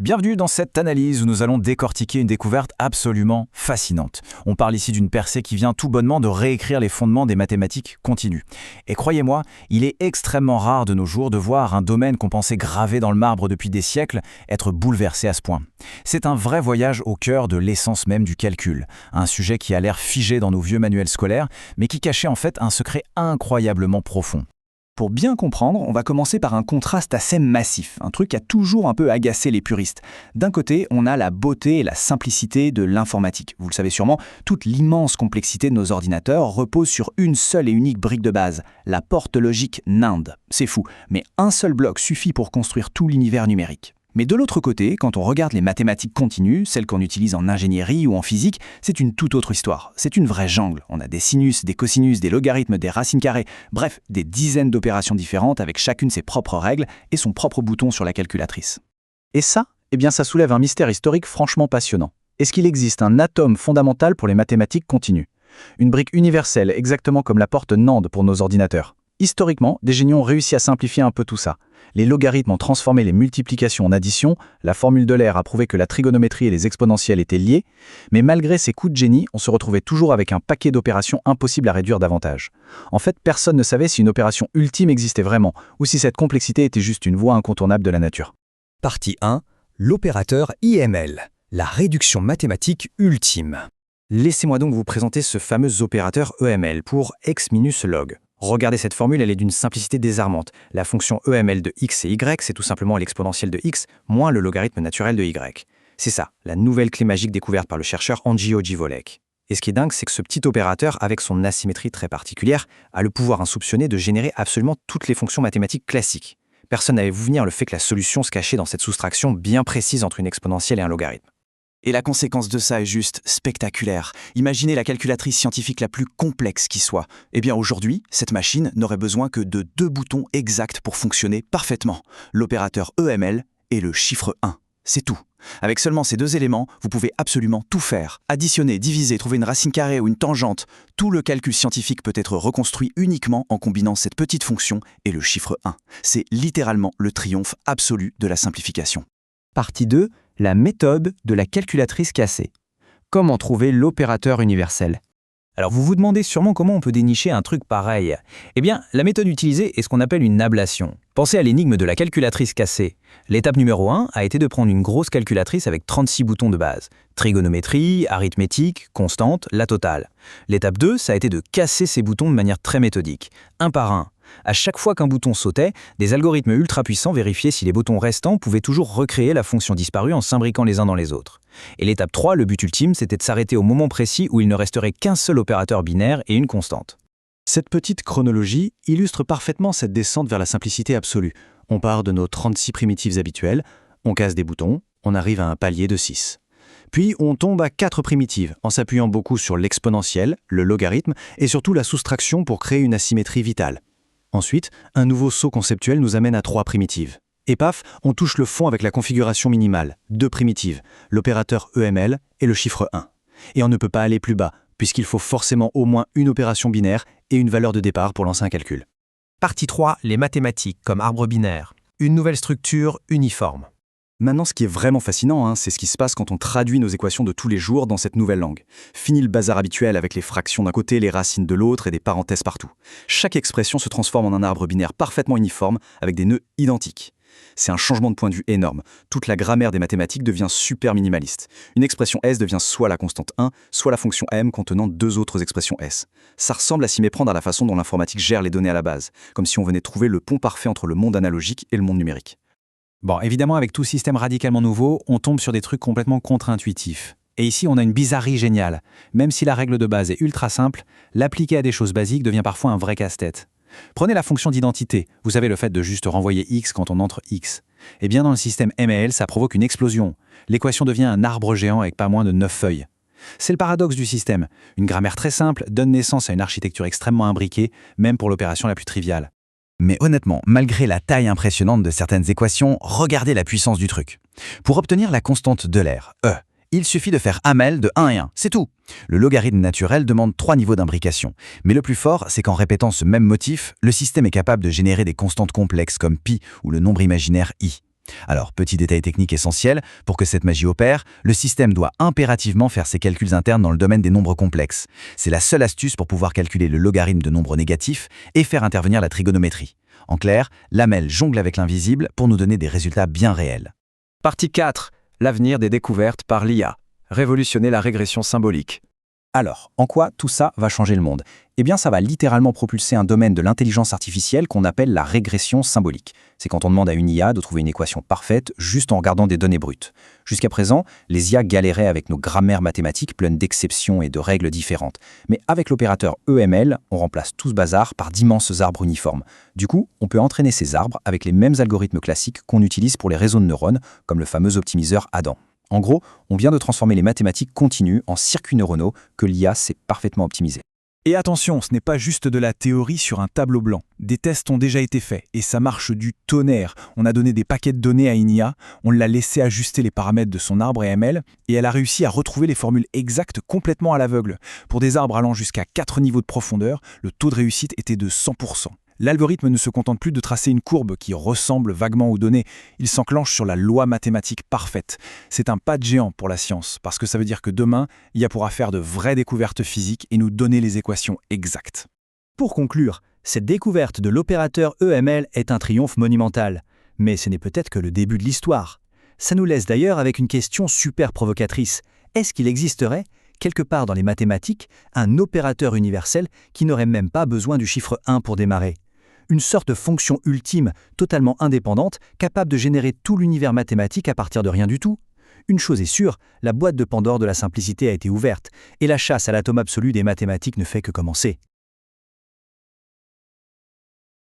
Bienvenue dans cette analyse où nous allons décortiquer une découverte absolument fascinante. On parle ici d'une percée qui vient tout bonnement de réécrire les fondements des mathématiques continues. Et croyez-moi, il est extrêmement rare de nos jours de voir un domaine qu'on pensait gravé dans le marbre depuis des siècles être bouleversé à ce point. C'est un vrai voyage au cœur de l'essence même du calcul, un sujet qui a l'air figé dans nos vieux manuels scolaires, mais qui cachait en fait un secret incroyablement profond. Pour bien comprendre, on va commencer par un contraste assez massif, un truc qui a toujours un peu agacé les puristes. D'un côté, on a la beauté et la simplicité de l'informatique. Vous le savez sûrement, toute l'immense complexité de nos ordinateurs repose sur une seule et unique brique de base, la porte logique NAND. C'est fou, mais un seul bloc suffit pour construire tout l'univers numérique. Mais de l'autre côté, quand on regarde les mathématiques continues, celles qu'on utilise en ingénierie ou en physique, c'est une toute autre histoire. C'est une vraie jungle. On a des sinus, des cosinus, des logarithmes, des racines carrées, bref, des dizaines d'opérations différentes avec chacune ses propres règles et son propre bouton sur la calculatrice. Et ça, ça soulève un mystère historique franchement passionnant. Est-ce qu'il existe un atome fondamental pour les mathématiques continues? Une brique universelle, exactement comme la porte NAND pour nos ordinateurs. Historiquement, des génies ont réussi à simplifier un peu tout ça. Les logarithmes ont transformé les multiplications en addition, la formule d'Euler a prouvé que la trigonométrie et les exponentielles étaient liées, mais malgré ces coups de génie, on se retrouvait toujours avec un paquet d'opérations impossibles à réduire davantage. En fait, personne ne savait si une opération ultime existait vraiment, ou si cette complexité était juste une voie incontournable de la nature. Partie 1. L'opérateur IML, la réduction mathématique ultime. Laissez-moi donc vous présenter ce fameux opérateur EML pour x minus log. Regardez cette formule, elle est d'une simplicité désarmante. La fonction EML de x et y, c'est tout simplement l'exponentielle de x moins le logarithme naturel de y. C'est ça, la nouvelle clé magique découverte par le chercheur Angie Ojibólek. Et ce qui est dingue, c'est que ce petit opérateur, avec son asymétrie très particulière, a le pouvoir insoupçonné de générer absolument toutes les fonctions mathématiques classiques. Personne n'avait vu venir le fait que la solution se cachait dans cette soustraction bien précise entre une exponentielle et un logarithme. Et la conséquence de ça est juste spectaculaire. Imaginez la calculatrice scientifique la plus complexe qui soit. Eh bien aujourd'hui, cette machine n'aurait besoin que de 2 boutons exacts pour fonctionner parfaitement. L'opérateur EML et le chiffre 1. C'est tout. Avec seulement ces 2 éléments, vous pouvez absolument tout faire. Additionner, diviser, trouver une racine carrée ou une tangente. Tout le calcul scientifique peut être reconstruit uniquement en combinant cette petite fonction et le chiffre 1. C'est littéralement le triomphe absolu de la simplification. Partie 2. La méthode de la calculatrice cassée. Comment trouver l'opérateur universel? Alors vous vous demandez sûrement comment on peut dénicher un truc pareil. Eh bien, la méthode utilisée est ce qu'on appelle une ablation. Pensez à l'énigme de la calculatrice cassée. L'étape numéro 1 a été de prendre une grosse calculatrice avec 36 boutons de base. Trigonométrie, arithmétique, constante, la totale. L'étape 2, ça a été de casser ces boutons de manière très méthodique, un par un. À chaque fois qu'un bouton sautait, des algorithmes ultra puissants vérifiaient si les boutons restants pouvaient toujours recréer la fonction disparue en s'imbriquant les uns dans les autres. Et l'étape 3, le but ultime, c'était de s'arrêter au moment précis où il ne resterait qu'un seul opérateur binaire et une constante. Cette petite chronologie illustre parfaitement cette descente vers la simplicité absolue. On part de nos 36 primitives habituelles, on casse des boutons, on arrive à un palier de 6. Puis on tombe à 4 primitives, en s'appuyant beaucoup sur l'exponentielle, le logarithme, et surtout la soustraction pour créer une asymétrie vitale. Ensuite, un nouveau saut conceptuel nous amène à 3 primitives. Et paf, on touche le fond avec la configuration minimale, 2 primitives, l'opérateur EML et le chiffre 1. Et on ne peut pas aller plus bas, puisqu'il faut forcément au moins une opération binaire et une valeur de départ pour lancer un calcul. Partie 3. Les mathématiques comme arbre binaire. Une nouvelle structure uniforme. Maintenant, ce qui est vraiment fascinant, c'est ce qui se passe quand on traduit nos équations de tous les jours dans cette nouvelle langue. Fini le bazar habituel avec les fractions d'un côté, les racines de l'autre et des parenthèses partout. Chaque expression se transforme en un arbre binaire parfaitement uniforme avec des nœuds identiques. C'est un changement de point de vue énorme. Toute la grammaire des mathématiques devient super minimaliste. Une expression S devient soit la constante 1, soit la fonction m contenant 2 autres expressions S. Ça ressemble à s'y méprendre à la façon dont l'informatique gère les données à la base, comme si on venait trouver le pont parfait entre le monde analogique et le monde numérique. Bon, évidemment, avec tout système radicalement nouveau, on tombe sur des trucs complètement contre-intuitifs. Et ici, on a une bizarrerie géniale. Même si la règle de base est ultra simple, l'appliquer à des choses basiques devient parfois un vrai casse-tête. Prenez la fonction d'identité, vous savez le fait de juste renvoyer x quand on entre x. Eh bien dans le système ML, ça provoque une explosion. L'équation devient un arbre géant avec pas moins de 9 feuilles. C'est le paradoxe du système. Une grammaire très simple donne naissance à une architecture extrêmement imbriquée, même pour l'opération la plus triviale. Mais honnêtement, malgré la taille impressionnante de certaines équations, regardez la puissance du truc. Pour obtenir la constante d'Euler, E, il suffit de faire AML de 1 et 1, c'est tout. Le logarithme naturel demande 3 niveaux d'imbrication. Mais le plus fort, c'est qu'en répétant ce même motif, le système est capable de générer des constantes complexes comme pi ou le nombre imaginaire i. Alors, petit détail technique essentiel, pour que cette magie opère, le système doit impérativement faire ses calculs internes dans le domaine des nombres complexes. C'est la seule astuce pour pouvoir calculer le logarithme de nombres négatifs et faire intervenir la trigonométrie. En clair, Lamel jongle avec l'invisible pour nous donner des résultats bien réels. Partie 4. L'avenir des découvertes par l'IA. Révolutionner la régression symbolique. Alors, en quoi tout ça va changer le monde? Eh bien, ça va littéralement propulser un domaine de l'intelligence artificielle qu'on appelle la régression symbolique. C'est quand on demande à une IA de trouver une équation parfaite juste en regardant des données brutes. Jusqu'à présent, les IA galéraient avec nos grammaires mathématiques pleines d'exceptions et de règles différentes. Mais avec l'opérateur EML, on remplace tout ce bazar par d'immenses arbres uniformes. Du coup, on peut entraîner ces arbres avec les mêmes algorithmes classiques qu'on utilise pour les réseaux de neurones, comme le fameux optimiseur Adam. En gros, on vient de transformer les mathématiques continues en circuits neuronaux que l'IA sait parfaitement optimiser. Et attention, ce n'est pas juste de la théorie sur un tableau blanc. Des tests ont déjà été faits et ça marche du tonnerre. On a donné des paquets de données à une IA, on l'a laissé ajuster les paramètres de son arbre EML et elle a réussi à retrouver les formules exactes complètement à l'aveugle. Pour des arbres allant jusqu'à 4 niveaux de profondeur, le taux de réussite était de 100%. L'algorithme ne se contente plus de tracer une courbe qui ressemble vaguement aux données, il s'enclenche sur la loi mathématique parfaite. C'est un pas de géant pour la science, parce que ça veut dire que demain, l'IA pourra faire de vraies découvertes physiques et nous donner les équations exactes. Pour conclure, cette découverte de l'opérateur EML est un triomphe monumental. Mais ce n'est peut-être que le début de l'histoire. Ça nous laisse d'ailleurs avec une question super provocatrice. Est-ce qu'il existerait, quelque part dans les mathématiques, un opérateur universel qui n'aurait même pas besoin du chiffre 1 pour démarrer? Une sorte de fonction ultime, totalement indépendante, capable de générer tout l'univers mathématique à partir de rien du tout? Une chose est sûre, la boîte de Pandore de la simplicité a été ouverte, et la chasse à l'atome absolu des mathématiques ne fait que commencer.